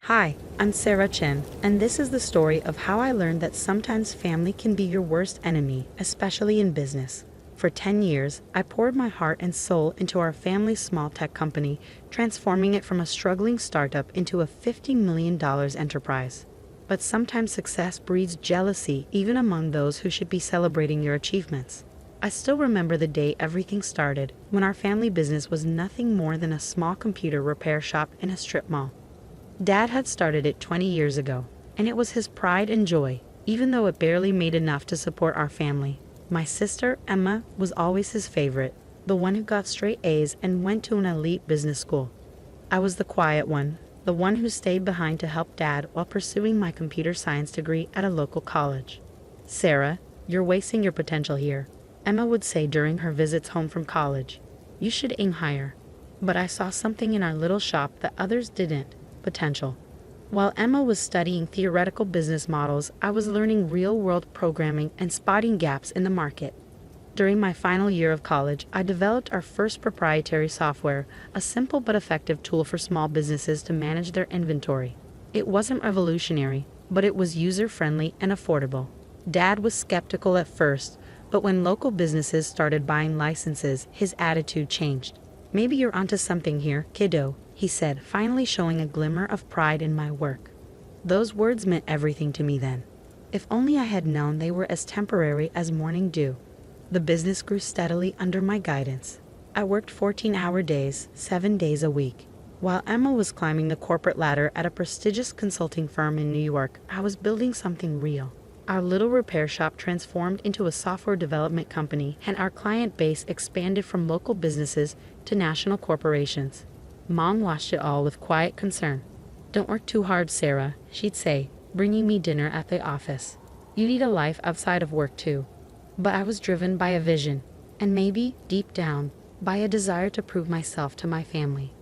Hi, I'm Sarah Chen, and this is the story of how I learned that sometimes family can be your worst enemy, especially in business. For 10 years, I poured my heart and soul into our family's small tech company, transforming it from a struggling startup into a $50 million enterprise. But sometimes success breeds jealousy even among those who should be celebrating your achievements. I still remember the day everything started, when our family business was nothing more than a small computer repair shop in a strip mall. Dad had started it 20 years ago, and it was his pride and joy, even though it barely made enough to support our family. My sister, Emma, was always his favorite, the one who got straight A's and went to an elite business school. I was the quiet one, the one who stayed behind to help Dad while pursuing my computer science degree at a local college. "Sarah, you're wasting your potential here," Emma would say during her visits home from college. "You should aim higher." But I saw something in our little shop that others didn't: potential. While Emma was studying theoretical business models, I was learning real-world programming and spotting gaps in the market. During my final year of college, I developed our first proprietary software, a simple but effective tool for small businesses to manage their inventory. It wasn't revolutionary, but it was user-friendly and affordable. Dad was skeptical at first, but when local businesses started buying licenses, his attitude changed. "Maybe you're onto something here, kiddo," he said, finally showing a glimmer of pride in my work. Those words meant everything to me then. If only I had known they were as temporary as morning dew. The business grew steadily under my guidance. I worked 14-hour days, 7 days a week. While Emma was climbing the corporate ladder at a prestigious consulting firm in New York, I was building something real. Our little repair shop transformed into a software development company, and our client base expanded from local businesses to national corporations. Mom watched it all with quiet concern. "Don't work too hard, Sarah," she'd say, bringing me dinner at the office. "You need a life outside of work too." But I was driven by a vision, and maybe, deep down, by a desire to prove myself to my family.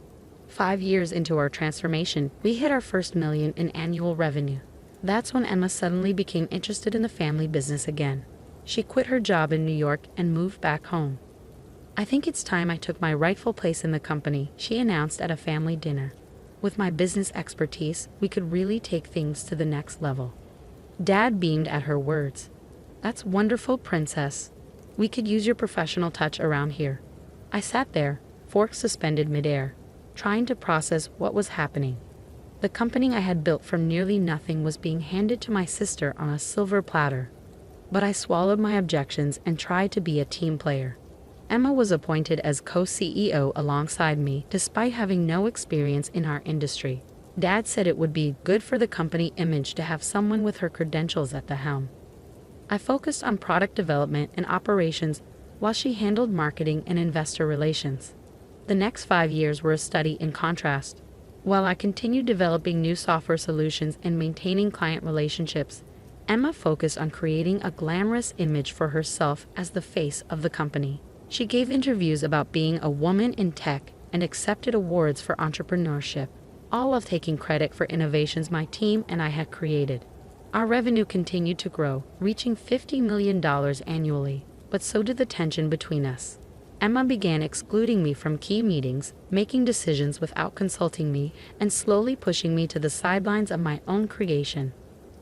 5 years into our transformation, we hit our first million in annual revenue. That's when Emma suddenly became interested in the family business again. She quit her job in New York and moved back home. "I think it's time I took my rightful place in the company," she announced at a family dinner. "With my business expertise, we could really take things to the next level." Dad beamed at her words. "That's wonderful, princess. We could use your professional touch around here." I sat there, fork suspended midair, trying to process what was happening. The company I had built from nearly nothing was being handed to my sister on a silver platter. But I swallowed my objections and tried to be a team player. Emma was appointed as co-CEO alongside me, despite having no experience in our industry. Dad said it would be good for the company image to have someone with her credentials at the helm. I focused on product development and operations while she handled marketing and investor relations. The next 5 years were a study in contrast. While I continued developing new software solutions and maintaining client relationships, Emma focused on creating a glamorous image for herself as the face of the company. She gave interviews about being a woman in tech and accepted awards for entrepreneurship, all of taking credit for innovations my team and I had created. Our revenue continued to grow, reaching $50 million annually, but so did the tension between us. Emma began excluding me from key meetings, making decisions without consulting me, and slowly pushing me to the sidelines of my own creation.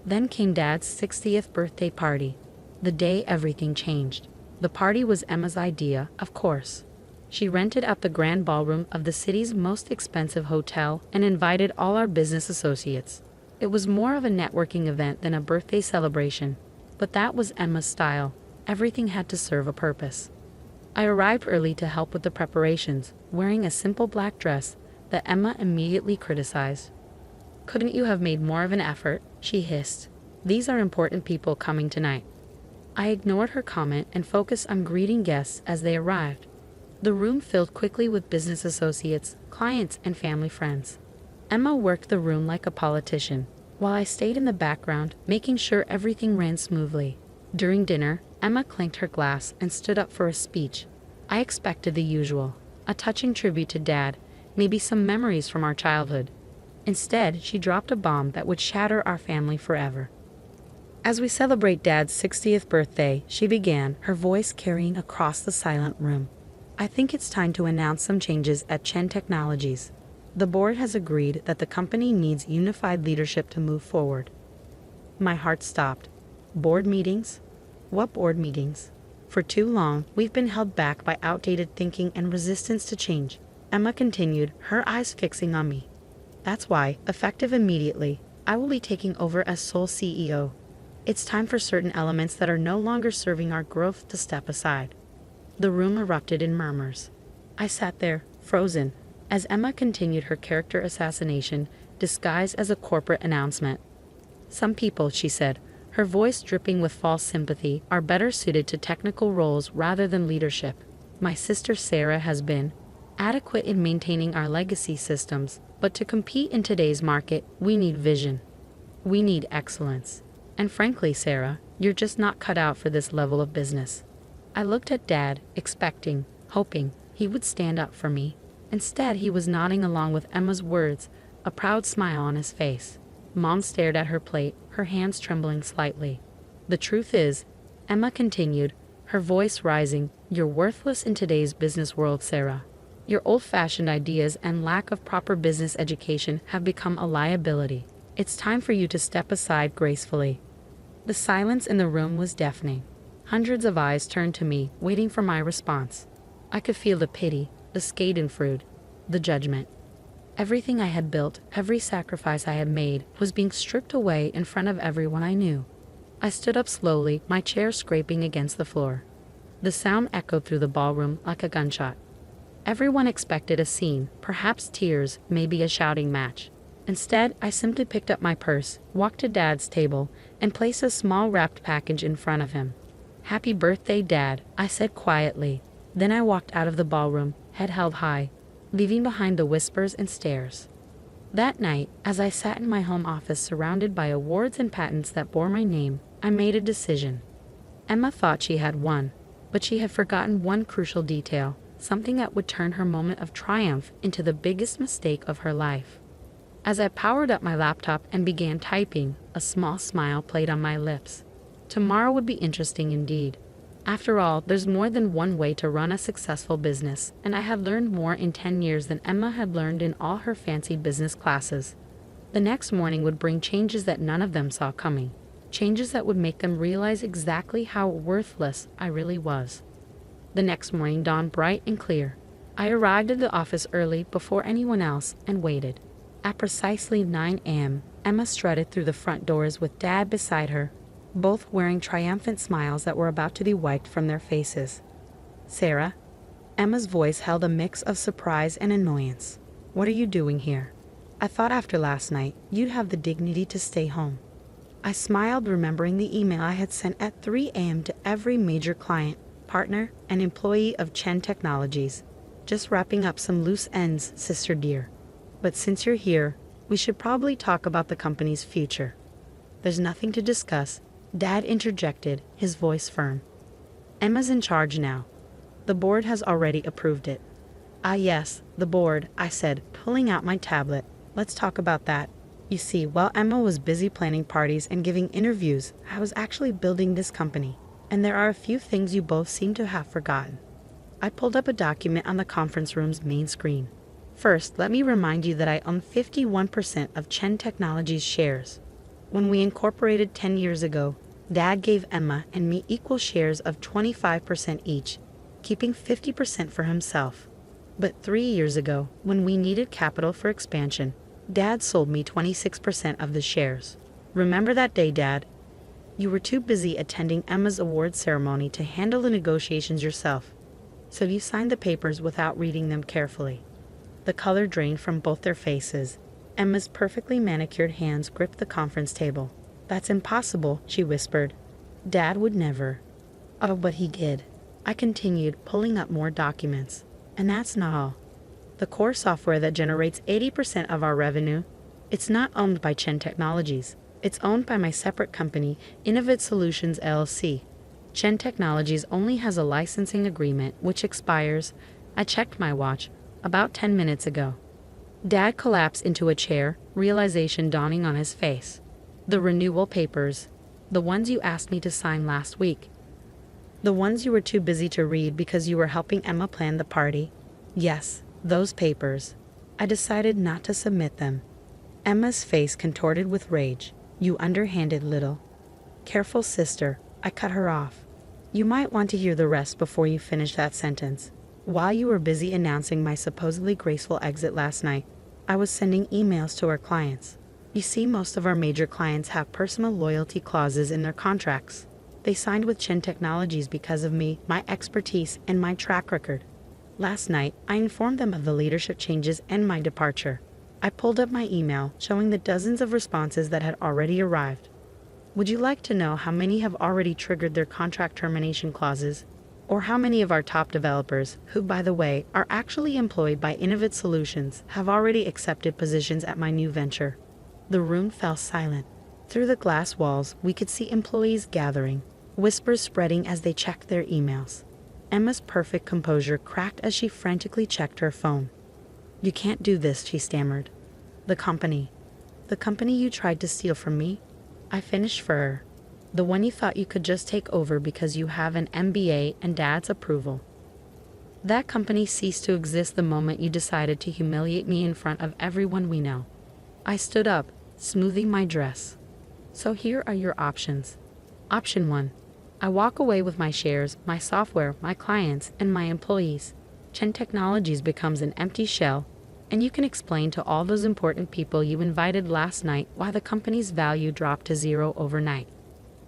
Then came Dad's 60th birthday party. The day everything changed. The party was Emma's idea, of course. She rented out the grand ballroom of the city's most expensive hotel and invited all our business associates. It was more of a networking event than a birthday celebration, but that was Emma's style. Everything had to serve a purpose. I arrived early to help with the preparations, wearing a simple black dress that Emma immediately criticized. "Couldn't you have made more of an effort?" she hissed. "These are important people coming tonight." I ignored her comment and focused on greeting guests as they arrived. The room filled quickly with business associates, clients, and family friends. Emma worked the room like a politician, while I stayed in the background, making sure everything ran smoothly. During dinner, Emma clanked her glass and stood up for a speech. I expected the usual, a touching tribute to Dad, maybe some memories from our childhood. Instead, she dropped a bomb that would shatter our family forever. "As we celebrate Dad's 60th birthday," she began, her voice carrying across the silent room, "I think it's time to announce some changes at Chen Technologies. The board has agreed that the company needs unified leadership to move forward. My heart stopped. Board meetings? What board meetings? For too long, we've been held back by outdated thinking and resistance to change. Emma continued, her eyes fixing on me. That's why, effective immediately, I will be taking over as sole CEO. It's time for certain elements that are no longer serving our growth to step aside. The room erupted in murmurs. I sat there, frozen, as Emma continued her character assassination, disguised as a corporate announcement. Some people, she said, her voice dripping with false sympathy, are better suited to technical roles rather than leadership. My sister Sarah has been adequate in maintaining our legacy systems, but to compete in today's market, we need vision. We need excellence. And frankly, Sarah, you're just not cut out for this level of business. I looked at Dad, expecting, hoping, he would stand up for me. Instead, he was nodding along with Emma's words, a proud smile on his face. Mom stared at her plate, her hands trembling slightly. The truth is, Emma continued, her voice rising, you're worthless in today's business world, Sarah. Your old-fashioned ideas and lack of proper business education have become a liability. It's time for you to step aside gracefully. The silence in the room was deafening. Hundreds of eyes turned to me, waiting for my response. I could feel the pity, the schadenfreude, the judgment. Everything I had built, every sacrifice I had made, was being stripped away in front of everyone I knew. I stood up slowly, my chair scraping against the floor. The sound echoed through the ballroom like a gunshot. Everyone expected a scene, perhaps tears, maybe a shouting match. Instead, I simply picked up my purse, walked to Dad's table, and placed a small wrapped package in front of him. "Happy birthday, Dad," I said quietly. Then I walked out of the ballroom, head held high, leaving behind the whispers and stares. That night, as I sat in my home office surrounded by awards and patents that bore my name, I made a decision. Emma thought she had won, but she had forgotten one crucial detail, something that would turn her moment of triumph into the biggest mistake of her life. As I powered up my laptop and began typing, a small smile played on my lips. Tomorrow would be interesting indeed. After all, there's more than one way to run a successful business, and I had learned more in 10 years than Emma had learned in all her fancy business classes. The next morning would bring changes that none of them saw coming, changes that would make them realize exactly how worthless I really was. The next morning dawned bright and clear. I arrived at the office early before anyone else and waited. At precisely 9 a.m., Emma strutted through the front doors with Dad beside her, both wearing triumphant smiles that were about to be wiped from their faces. "Sarah?" Emma's voice held a mix of surprise and annoyance. "What are you doing here? I thought after last night, you'd have the dignity to stay home." I smiled, remembering the email I had sent at 3 a.m. to every major client, partner, and employee of Chen Technologies. "Just wrapping up some loose ends, sister dear. But since you're here, we should probably talk about the company's future." "There's nothing to discuss," Dad interjected, his voice firm. "Emma's in charge now. The board has already approved it." "Ah yes, the board," I said, pulling out my tablet. "Let's talk about that. You see, while Emma was busy planning parties and giving interviews, I was actually building this company, and there are a few things you both seem to have forgotten." I pulled up a document on the conference room's main screen. "First, let me remind you that I own 51% of Chen Technologies shares. When we incorporated 10 years ago, Dad gave Emma and me equal shares of 25% each, keeping 50% for himself. But 3 years ago, when we needed capital for expansion, Dad sold me 26% of the shares. Remember that day, Dad? You were too busy attending Emma's award ceremony to handle the negotiations yourself, so you signed the papers without reading them carefully." The color drained from both their faces. Emma's perfectly manicured hands gripped the conference table. "That's impossible," she whispered. "Dad would never." "Oh, but he did," I continued, pulling up more documents. "And that's not all. The core software that generates 80% of our revenue, it's not owned by Chen Technologies. It's owned by my separate company, Innovate Solutions LLC. Chen Technologies only has a licensing agreement which expires, I checked my watch, about 10 minutes ago." Dad collapsed into a chair, realization dawning on his face. "The renewal papers. The ones you asked me to sign last week. The ones you were too busy to read because you were helping Emma plan the party. Yes, those papers." I decided not to submit them. Emma's face contorted with rage. You underhanded little. Careful, sister, I cut her off. You might want to hear the rest before you finish that sentence. While you were busy announcing my supposedly graceful exit last night, I was sending emails to our clients. You see, most of our major clients have personal loyalty clauses in their contracts. They signed with Chen Technologies because of me, my expertise, and my track record. Last night, I informed them of the leadership changes and my departure. I pulled up my email, showing the dozens of responses that had already arrived. Would you like to know how many have already triggered their contract termination clauses? Or how many of our top developers, who by the way are actually employed by Innovative Solutions, have already accepted positions at my new venture? The room fell silent. Through the glass walls, we could see employees gathering, whispers spreading as they checked their emails. Emma's perfect composure cracked as she frantically checked her phone. You can't do this, she stammered. The company you tried to steal from me? I finished for her. The one you thought you could just take over because you have an MBA and Dad's approval. That company ceased to exist the moment you decided to humiliate me in front of everyone we know. I stood up, smoothing my dress. So here are your options. Option 1. I walk away with my shares, my software, my clients, and my employees. Chen Technologies becomes an empty shell, and you can explain to all those important people you invited last night why the company's value dropped to zero overnight.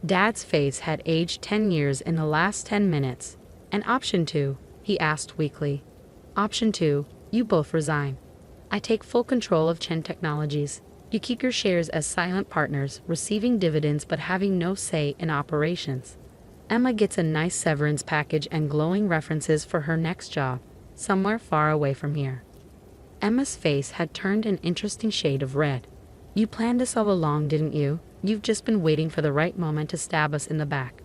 Dad's face had aged 10 years in the last 10 minutes. And option 2, he asked weakly. Option 2, you both resign. I take full control of Chen Technologies. You keep your shares as silent partners, receiving dividends but having no say in operations. Emma gets a nice severance package and glowing references for her next job, somewhere far away from here. Emma's face had turned an interesting shade of red. You planned this all along, didn't you? You've just been waiting for the right moment to stab us in the back.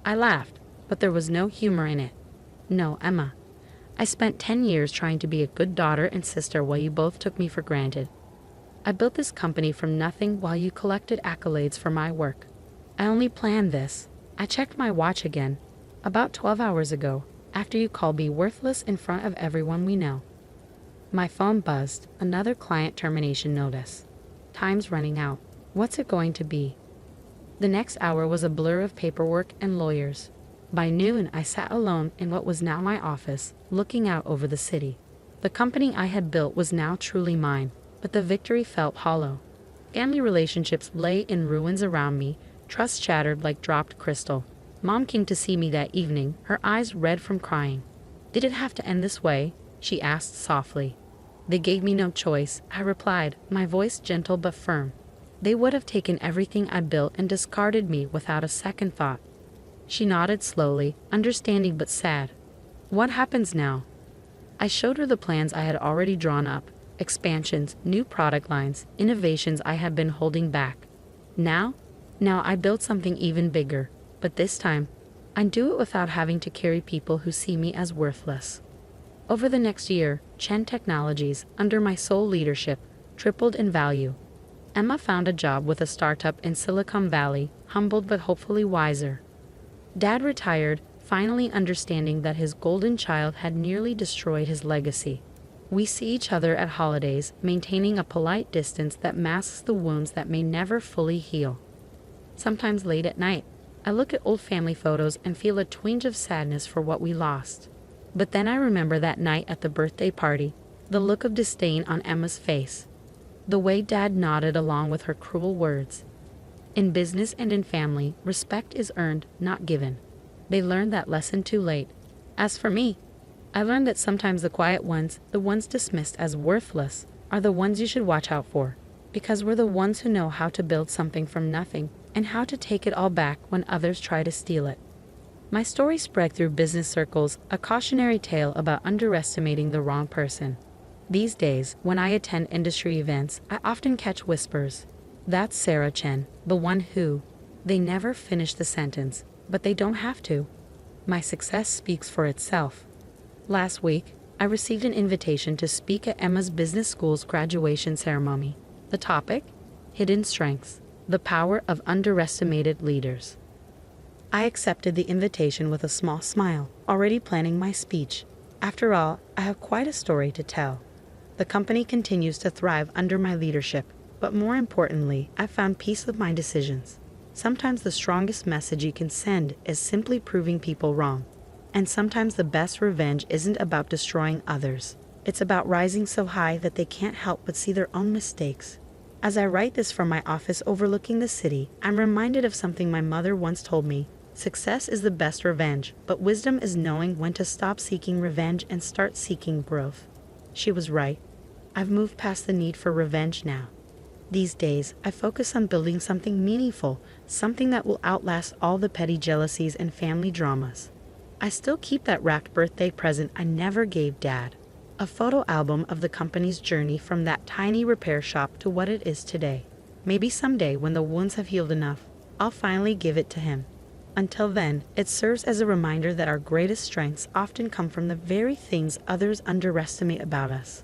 I laughed, but there was no humor in it. No, Emma. I spent 10 years trying to be a good daughter and sister while you both took me for granted. I built this company from nothing while you collected accolades for my work. I only planned this. I checked my watch again, about 12 hours ago, after you called me worthless in front of everyone we know. My phone buzzed, another client termination notice. Time's running out. What's it going to be? The next hour was a blur of paperwork and lawyers. By noon, I sat alone in what was now my office, looking out over the city. The company I had built was now truly mine, but the victory felt hollow. Family relationships lay in ruins around me, trust shattered like dropped crystal. Mom came to see me that evening, her eyes red from crying. Did it have to end this way? She asked softly. They gave me no choice, I replied, my voice gentle but firm. They would have taken everything I built and discarded me without a second thought. She nodded slowly, understanding but sad. What happens now? I showed her the plans I had already drawn up, expansions, new product lines, innovations I had been holding back. Now I built something even bigger, but this time, I'd do it without having to carry people who see me as worthless. Over the next year, Chen Technologies, under my sole leadership, tripled in value. Emma found a job with a startup in Silicon Valley, humbled but hopefully wiser. Dad retired, finally understanding that his golden child had nearly destroyed his legacy. We see each other at holidays, maintaining a polite distance that masks the wounds that may never fully heal. Sometimes late at night, I look at old family photos and feel a twinge of sadness for what we lost. But then I remember that night at the birthday party, the look of disdain on Emma's face. The way Dad nodded along with her cruel words. In business and in family, respect is earned, not given. They learned that lesson too late. As for me, I learned that sometimes the quiet ones, the ones dismissed as worthless, are the ones you should watch out for, because we're the ones who know how to build something from nothing and how to take it all back when others try to steal it. My story spread through business circles, a cautionary tale about underestimating the wrong person. These days, when I attend industry events, I often catch whispers. That's Sarah Chen, the one who. They never finish the sentence, but they don't have to. My success speaks for itself. Last week, I received an invitation to speak at Emma's business school's graduation ceremony. The topic? Hidden Strengths, the Power of Underestimated Leaders. I accepted the invitation with a small smile, already planning my speech. After all, I have quite a story to tell. The company continues to thrive under my leadership, but more importantly, I found peace with my decisions. Sometimes the strongest message you can send is simply proving people wrong. And sometimes the best revenge isn't about destroying others. It's about rising so high that they can't help but see their own mistakes. As I write this from my office overlooking the city, I'm reminded of something my mother once told me. Success is the best revenge, but wisdom is knowing when to stop seeking revenge and start seeking growth. She was right. I've moved past the need for revenge now. These days, I focus on building something meaningful, something that will outlast all the petty jealousies and family dramas. I still keep that wrapped birthday present I never gave Dad. A photo album of the company's journey from that tiny repair shop to what it is today. Maybe someday, when the wounds have healed enough, I'll finally give it to him. Until then, it serves as a reminder that our greatest strengths often come from the very things others underestimate about us.